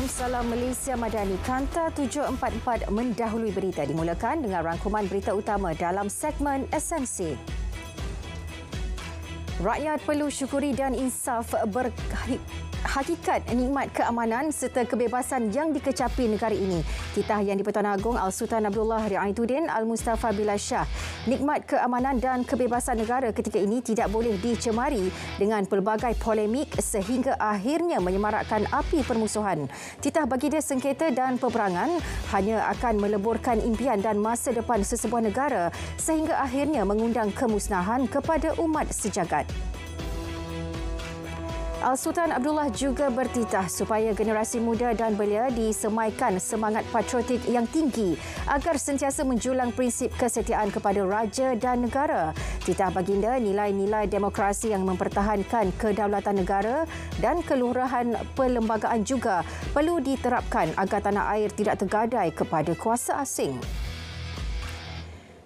Salam Malaysia Madani. Kanta 744 mendahului berita dimulakan dengan rangkuman berita utama dalam segmen Esensi. Rakyat perlu syukuri dan insaf hakikat nikmat keamanan serta kebebasan yang dikecapi negara ini. Titah Yang di-Pertuan Agong Al-Sultan Abdullah Ri'aituddin Al-Mustafa Billah Shah. Nikmat keamanan dan kebebasan negara ketika ini tidak boleh dicemari dengan pelbagai polemik sehingga akhirnya menyemarakkan api permusuhan. Titah baginda sengketa dan peperangan hanya akan meleburkan impian dan masa depan sesebuah negara sehingga akhirnya mengundang kemusnahan kepada umat sejagat. Al-Sultan Abdullah juga bertitah supaya generasi muda dan belia disemaikan semangat patriotik yang tinggi agar sentiasa menjulang prinsip kesetiaan kepada raja dan negara. Titah baginda nilai-nilai demokrasi yang mempertahankan kedaulatan negara dan kelurahan perlembagaan juga perlu diterapkan agar tanah air tidak tergadai kepada kuasa asing.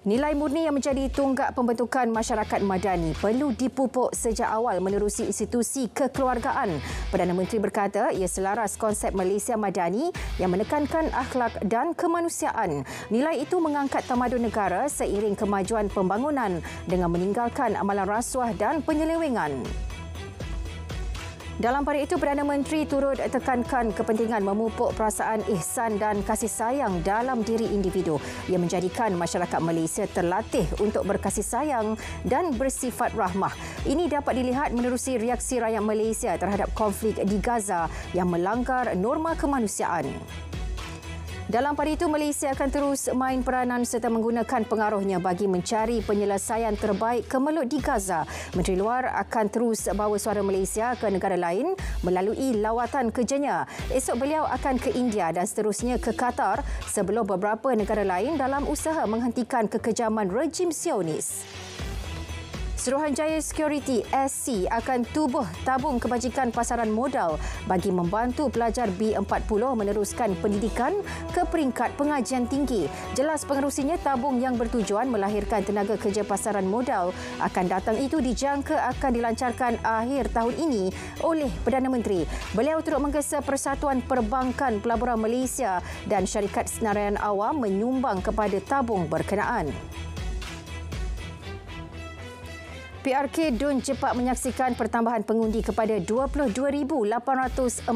Nilai murni yang menjadi tunggak pembentukan masyarakat madani perlu dipupuk sejak awal menerusi institusi kekeluargaan. Perdana Menteri berkata ia selaras konsep Malaysia Madani yang menekankan akhlak dan kemanusiaan. Nilai itu mengangkat tamadun negara seiring kemajuan pembangunan dengan meninggalkan amalan rasuah dan penyelewengan. Dalam pada itu, Perdana Menteri turut tekankan kepentingan memupuk perasaan ihsan dan kasih sayang dalam diri individu yang menjadikan masyarakat Malaysia terlatih untuk berkasih sayang dan bersifat rahmah. Ini dapat dilihat menerusi reaksi rakyat Malaysia terhadap konflik di Gaza yang melanggar norma kemanusiaan. Dalam pada itu, Malaysia akan terus main peranan serta menggunakan pengaruhnya bagi mencari penyelesaian terbaik kemelut di Gaza. Menteri Luar akan terus bawa suara Malaysia ke negara lain melalui lawatan kerjanya. Esok beliau akan ke India dan seterusnya ke Qatar sebelum beberapa negara lain dalam usaha menghentikan kekejaman rejim Zionis. Suruhanjaya Security SC akan tubuh tabung kebajikan pasaran modal bagi membantu pelajar B40 meneruskan pendidikan ke peringkat pengajian tinggi. Jelas pengerusinya tabung yang bertujuan melahirkan tenaga kerja pasaran modal akan datang itu dijangka akan dilancarkan akhir tahun ini oleh Perdana Menteri. Beliau turut menggesa Persatuan Perbankan Pelaburan Malaysia dan syarikat senaraian awam menyumbang kepada tabung berkenaan. PRK Dun Jepak menyaksikan pertambahan pengundi kepada 22,804.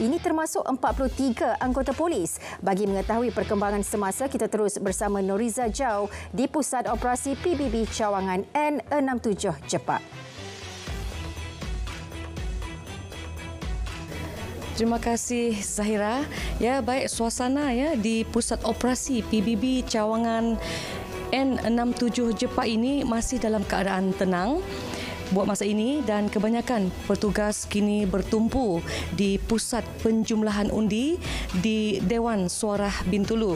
Ini termasuk 43 anggota polis. Bagi mengetahui perkembangan semasa, kita terus bersama Noriza Jau di Pusat Operasi PBB Cawangan N67 Jepak. Terima kasih Zahira. Ya, baik suasana di Pusat Operasi PBB Cawangan N67 Jepak ini masih dalam keadaan tenang buat masa ini dan kebanyakan petugas kini bertumpu di pusat penjumlahan undi di Dewan Suara Bintulu.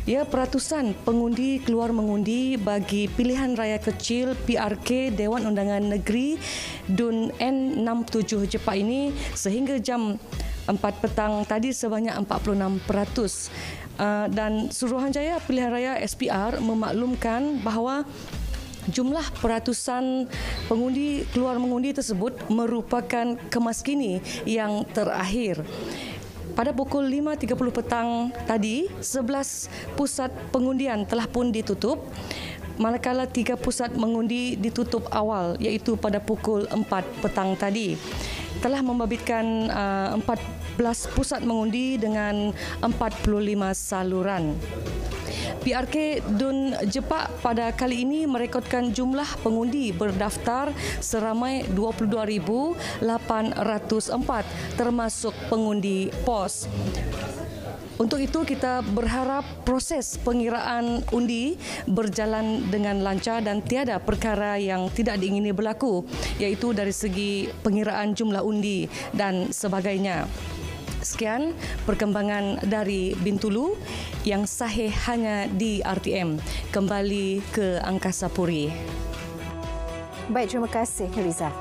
Ya, peratusan pengundi keluar mengundi bagi pilihan raya kecil PRK Dewan Undangan Negeri DUN N67 Jepak ini sehingga jam 4 petang tadi sebanyak 46%. Dan Suruhanjaya Pilihan Raya SPR memaklumkan bahawa jumlah peratusan pengundi keluar mengundi tersebut merupakan kemas kini yang terakhir. Pada pukul 5.30 petang tadi, 11 pusat pengundian telah pun ditutup, manakala 3 pusat mengundi ditutup awal iaitu pada pukul 4 petang tadi. Telah membabitkan 14 pusat mengundi dengan 45 saluran. PRK DUN Jepak pada kali ini merekodkan jumlah pengundi berdaftar seramai 22,804 termasuk pengundi pos. Untuk itu kita berharap proses pengiraan undi berjalan dengan lancar dan tiada perkara yang tidak diingini berlaku iaitu dari segi pengiraan jumlah undi dan sebagainya. Sekian perkembangan dari Bintulu yang sahih hanya di RTM. Kembali ke Angkasa Puri. Baik, terima kasih Riza.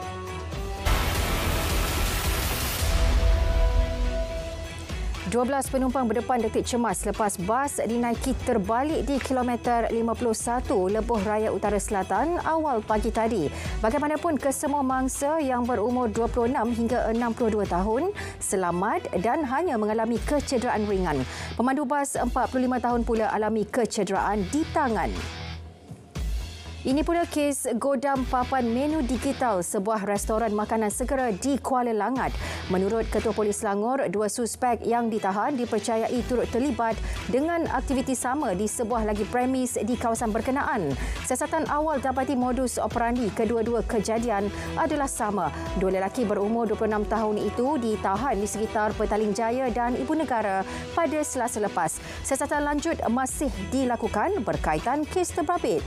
12 penumpang berdepan detik cemas selepas bas dinaiki terbalik di kilometer 51 Lebuh Raya Utara Selatan awal pagi tadi. Bagaimanapun, kesemua mangsa yang berumur 26 hingga 62 tahun selamat dan hanya mengalami kecederaan ringan. Pemandu bas 45 tahun pula alami kecederaan di tangan. Ini pula kes godam papan menu digital sebuah restoran makanan segera di Kuala Langat. Menurut Ketua Polis Selangor, 2 suspek yang ditahan dipercayai turut terlibat dengan aktiviti sama di sebuah lagi premis di kawasan berkenaan. Siasatan awal dapati modus operandi kedua-dua kejadian adalah sama. 2 lelaki berumur 26 tahun itu ditahan di sekitar Petaling Jaya dan Ibu Negara pada Selasa lepas. Siasatan lanjut masih dilakukan berkaitan kes terbabit.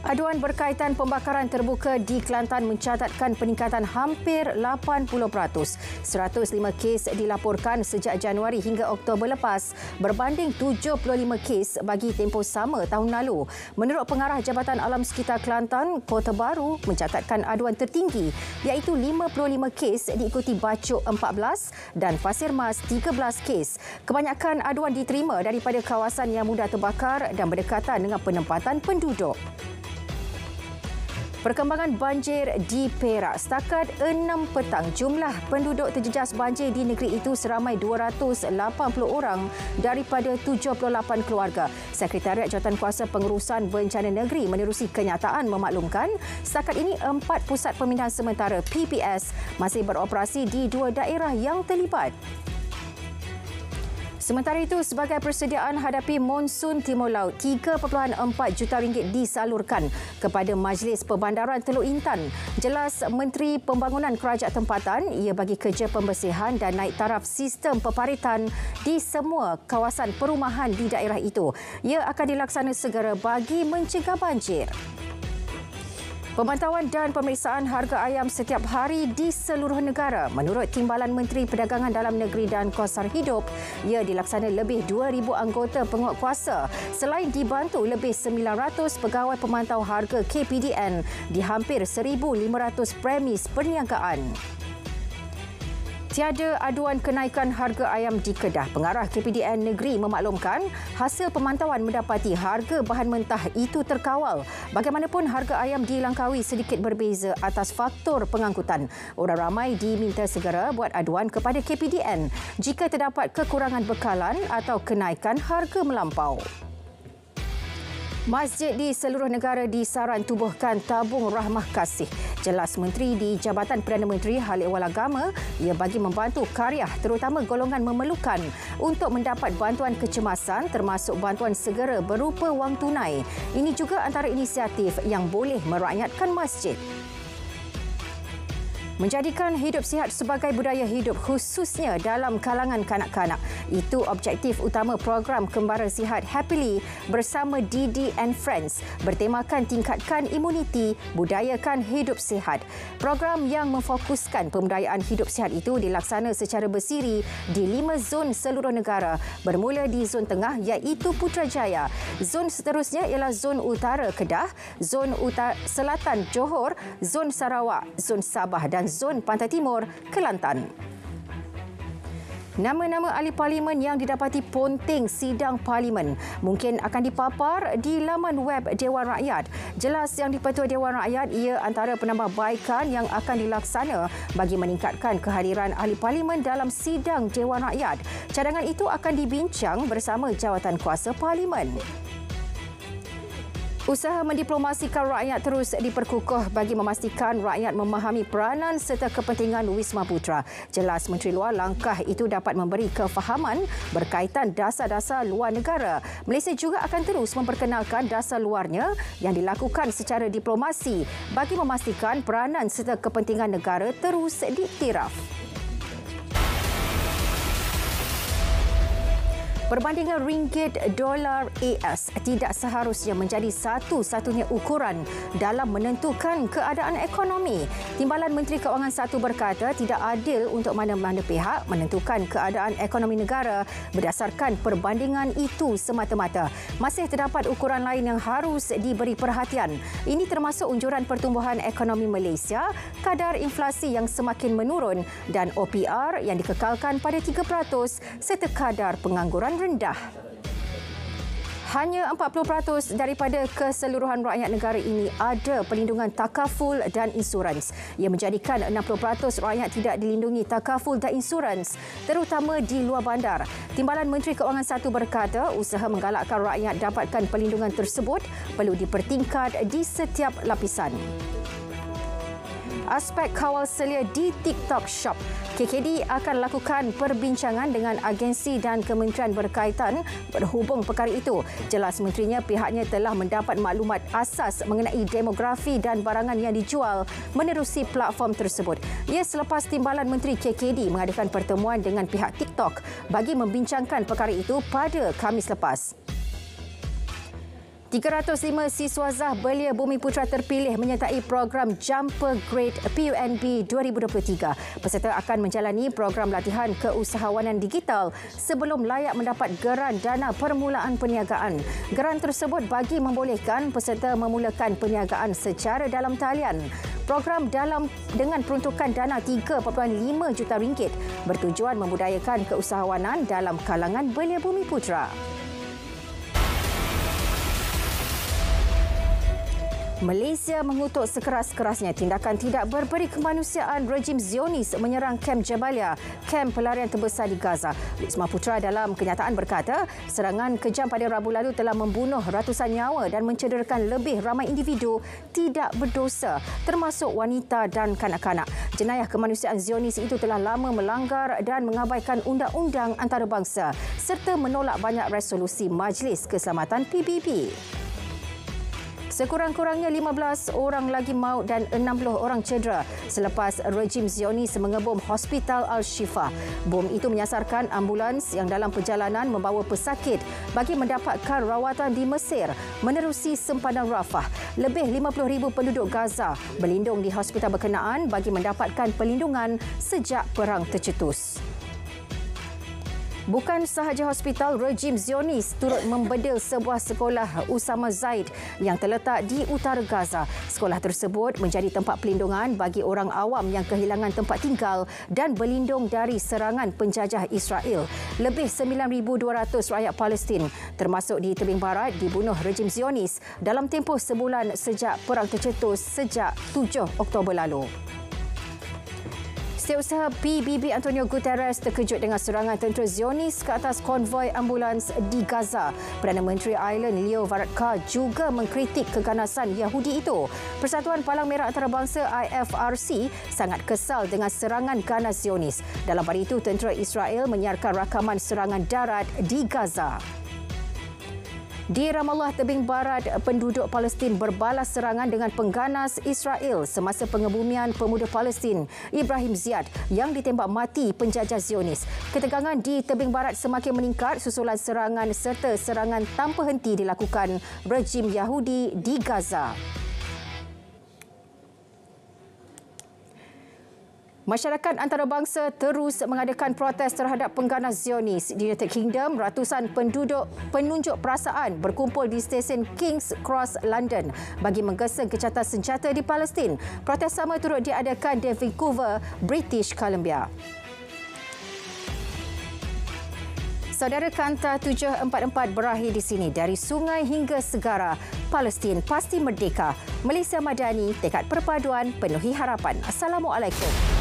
Aduan berkaitan pembakaran terbuka di Kelantan mencatatkan peningkatan hampir 80%. 105 kes dilaporkan sejak Januari hingga Oktober lepas berbanding 75 kes bagi tempoh sama tahun lalu. Menurut Pengarah Jabatan Alam Sekitar Kelantan, Kota Baru mencatatkan aduan tertinggi iaitu 55 kes diikuti Bacok 14 dan Pasir Mas 13 kes. Kebanyakan aduan diterima daripada kawasan yang mudah terbakar dan berdekatan dengan penempatan penduduk. Perkembangan banjir di Perak. Setakat 6 petang, jumlah penduduk terjejas banjir di negeri itu seramai 280 orang daripada 78 keluarga. Sekretariat Jawatankuasa Pengurusan Bencana Negeri menerusi kenyataan memaklumkan setakat ini 4 pusat pemindahan sementara PPS masih beroperasi di 2 daerah yang terlibat. Sementara itu, sebagai persediaan hadapi monsun Timur Laut, RM3.4 juta disalurkan kepada Majlis Perbandaran Teluk Intan. Jelas Menteri Pembangunan Kerajaan Tempatan, ia bagi kerja pembersihan dan naik taraf sistem peparitan di semua kawasan perumahan di daerah itu. Ia akan dilaksana segera bagi mencegah banjir. Pemantauan dan pemeriksaan harga ayam setiap hari di seluruh negara. Menurut Timbalan Menteri Perdagangan Dalam Negeri dan Kosar Hidup, ia dilaksana lebih 2,000 anggota penguatkuasa selain dibantu lebih 900 pegawai pemantau harga KPDN di hampir 1,500 premis perniagaan. Tiada aduan kenaikan harga ayam di Kedah. Pengarah KPDN Negeri memaklumkan hasil pemantauan mendapati harga bahan mentah itu terkawal. Bagaimanapun, harga ayam di Langkawi sedikit berbeza atas faktor pengangkutan. Orang ramai diminta segera buat aduan kepada KPDN jika terdapat kekurangan bekalan atau kenaikan harga melampau. Masjid di seluruh negara disaran tubuhkan tabung rahmah kasih. Jelas Menteri di Jabatan Perdana Menteri Hal Ehwal Agama, ia bagi membantu karya terutama golongan memerlukan untuk mendapat bantuan kecemasan termasuk bantuan segera berupa wang tunai. Ini juga antara inisiatif yang boleh merakyatkan masjid. Menjadikan hidup sihat sebagai budaya hidup khususnya dalam kalangan kanak-kanak. Itu objektif utama program Kembara Sihat Happily bersama Didi and Friends bertemakan tingkatkan imuniti, budayakan hidup sihat. Program yang memfokuskan pembudayaan hidup sihat itu dilaksana secara bersiri di 5 zon seluruh negara bermula di zon tengah iaitu Putrajaya. Zon seterusnya ialah zon utara Kedah, zon selatan Johor, zon Sarawak, zon Sabah dan zon Pantai Timur, Kelantan. Nama-nama ahli parlimen yang didapati ponteng sidang parlimen mungkin akan dipapar di laman web Dewan Rakyat. Jelas yang di-Petua Dewan Rakyat ia antara penambahbaikan yang akan dilaksana bagi meningkatkan kehadiran ahli parlimen dalam sidang Dewan Rakyat. Cadangan itu akan dibincang bersama Jawatankuasa Parlimen. Usaha mendiplomasikan rakyat terus diperkukuh bagi memastikan rakyat memahami peranan serta kepentingan Wisma Putra. Jelas Menteri Luar langkah itu dapat memberi kefahaman berkaitan dasar-dasar luar negara. Malaysia juga akan terus memperkenalkan dasar luarnya yang dilakukan secara diplomasi bagi memastikan peranan serta kepentingan negara terus diiktiraf. Perbandingan ringgit dolar AS tidak seharusnya menjadi satu-satunya ukuran dalam menentukan keadaan ekonomi. Timbalan Menteri Kewangan I berkata tidak adil untuk mana-mana pihak menentukan keadaan ekonomi negara berdasarkan perbandingan itu semata-mata. Masih terdapat ukuran lain yang harus diberi perhatian. Ini termasuk unjuran pertumbuhan ekonomi Malaysia, kadar inflasi yang semakin menurun dan OPR yang dikekalkan pada 3% serta kadar pengangguran rendah. Hanya 40% daripada keseluruhan rakyat negara ini ada perlindungan takaful dan insurans. Ia menjadikan 60% rakyat tidak dilindungi takaful dan insurans, terutama di luar bandar. Timbalan Menteri Kewangan I berkata usaha menggalakkan rakyat dapatkan perlindungan tersebut perlu dipertingkat di setiap lapisan. Aspek kawal selia di TikTok Shop. KKD akan lakukan perbincangan dengan agensi dan kementerian berkaitan berhubung perkara itu. Jelas menterinya pihaknya telah mendapat maklumat asas mengenai demografi dan barangan yang dijual menerusi platform tersebut. Ia selepas Timbalan Menteri KKD mengadakan pertemuan dengan pihak TikTok bagi membincangkan perkara itu pada Khamis lepas. 305 siswazah Belia Bumi Putra terpilih menyertai program Jumper Grade PUNB 2023. Peserta akan menjalani program latihan keusahawanan digital sebelum layak mendapat geran dana permulaan perniagaan. Geran tersebut bagi membolehkan peserta memulakan perniagaan secara dalam talian. Program dengan peruntukan dana 3.5 juta ringgit bertujuan membudayakan keusahawanan dalam kalangan Belia Bumi Putra. Malaysia mengutuk sekeras-kerasnya tindakan tidak berberi kemanusiaan rejim Zionis menyerang kamp Jabalia, kamp pelarian terbesar di Gaza. Wisma Putra dalam kenyataan berkata, serangan kejam pada Rabu lalu telah membunuh ratusan nyawa dan mencederakan lebih ramai individu tidak berdosa, termasuk wanita dan kanak-kanak. Jenayah kemanusiaan Zionis itu telah lama melanggar dan mengabaikan undang-undang antarabangsa serta menolak banyak resolusi Majlis Keselamatan PBB. Sekurang-kurangnya 15 orang lagi maut dan 60 orang cedera selepas rejim Zionis mengebom Hospital Al-Shifa. Bom itu menyasarkan ambulans yang dalam perjalanan membawa pesakit bagi mendapatkan rawatan di Mesir menerusi sempadan Rafah. Lebih 50,000 penduduk Gaza berlindung di hospital berkenaan bagi mendapatkan perlindungan sejak perang tercetus. Bukan sahaja hospital, rejim Zionis turut membedil sebuah sekolah Usama Zaid yang terletak di utara Gaza. Sekolah tersebut menjadi tempat pelindungan bagi orang awam yang kehilangan tempat tinggal dan berlindung dari serangan penjajah Israel. Lebih 9,200 rakyat Palestin, termasuk di tebing barat, dibunuh rejim Zionis dalam tempoh sebulan sejak perang tercetus sejak 7 Oktober lalu. Setiausaha PBB Antonio Guterres terkejut dengan serangan tentera Zionis ke atas konvoi ambulans di Gaza. Perdana Menteri Ireland Leo Varadkar juga mengkritik keganasan Yahudi itu. Persatuan Palang Merah Antarabangsa IFRC sangat kesal dengan serangan ganas Zionis. Dalam pada itu, tentera Israel menyiarkan rakaman serangan darat di Gaza. Di Ramallah, tebing barat, penduduk Palestin berbalas serangan dengan pengganas Israel semasa pengebumian pemuda Palestin Ibrahim Ziad yang ditembak mati penjajah Zionis. Ketegangan di tebing barat semakin meningkat susulan serangan serta serangan tanpa henti dilakukan rejim Yahudi di Gaza. Masyarakat antarabangsa terus mengadakan protes terhadap pengganas Zionis. Di United Kingdom, ratusan penunjuk perasaan berkumpul di stesen King's Cross, London bagi menggesa gencatan senjata di Palestin. Protes sama turut diadakan di Vancouver, British Columbia. Saudara, Kanta 744 berakhir di sini. Dari sungai hingga segara, Palestin pasti merdeka. Malaysia Madani, tekad perpaduan, penuhi harapan. Assalamualaikum.